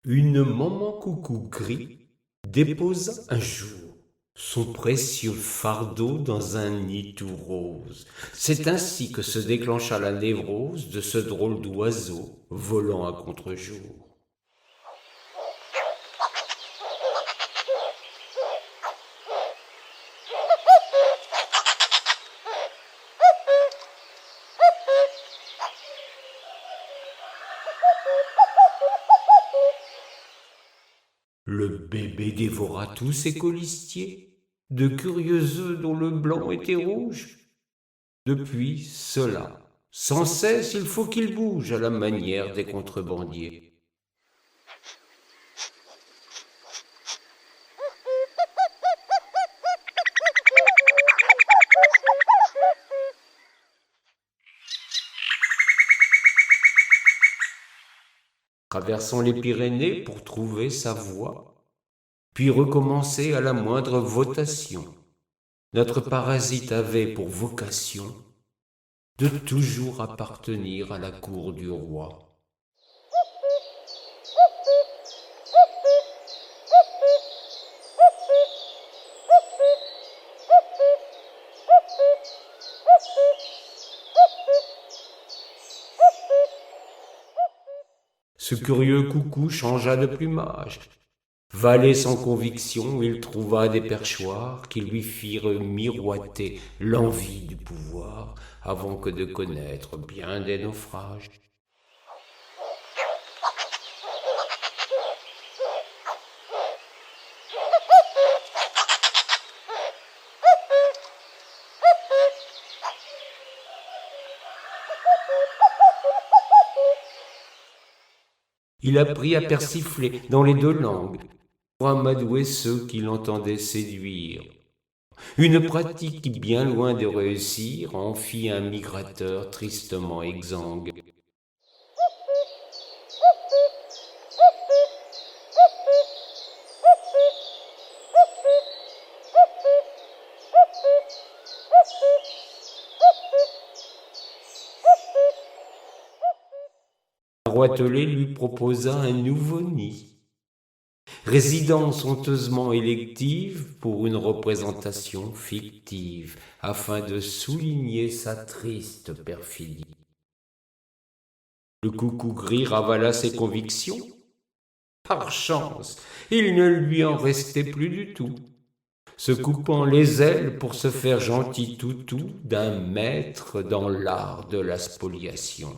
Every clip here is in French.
Une maman coucou gris déposa un jour son précieux fardeau dans un nid tout rose. C'est ainsi que se déclencha la névrose de ce drôle d'oiseau volant à contre-jour. Le bébé dévora tous ses colistiers, de curieux œufs dont le blanc était rouge. Depuis cela, sans cesse il faut qu'il bouge à la manière des contrebandiers. Traversons les Pyrénées pour trouver sa voie, puis recommencer à la moindre votation. Notre parasite avait pour vocation de toujours appartenir à la cour du roi. Ce curieux coucou changea de plumage. Valé sans conviction, il trouva des perchoirs qui lui firent miroiter l'envie du pouvoir avant que de connaître bien des naufrages. Il apprit à persifler dans les deux langues pour amadouer ceux qui l'entendaient séduire. Une pratique qui, bien loin de réussir, en fit un migrateur tristement exsangue. Roitelet lui proposa un nouveau nid, résidence honteusement élective pour une représentation fictive, afin de souligner sa triste perfidie. Le coucou gris ravala ses convictions. Par chance, il ne lui en restait plus du tout, se coupant les ailes pour se faire gentil toutou d'un maître dans l'art de la spoliation.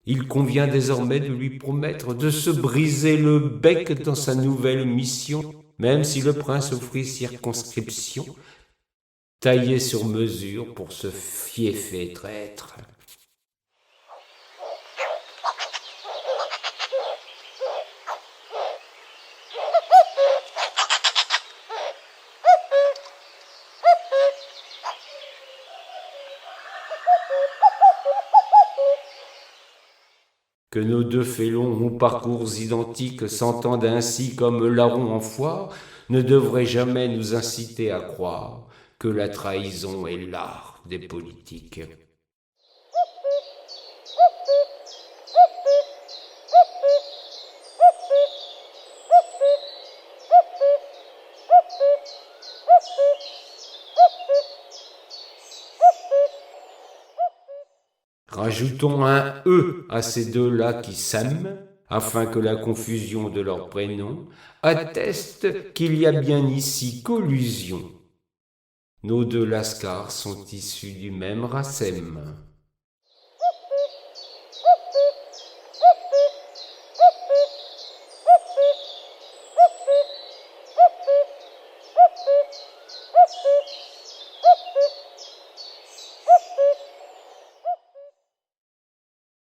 Il convient désormais de lui promettre de se briser le bec dans sa nouvelle mission, même si le prince offrit circonscription, taillée sur mesure pour ce fiefé traître. Que nos deux félons aux parcours identiques s'entendent ainsi comme larrons en foire ne devrait jamais nous inciter à croire que la trahison est l'art des politiques. Rajoutons un « e » à ces deux-là qui s'aiment, afin que la confusion de leurs prénoms atteste qu'il y a bien ici collusion. Nos deux lascars sont issus du même racème.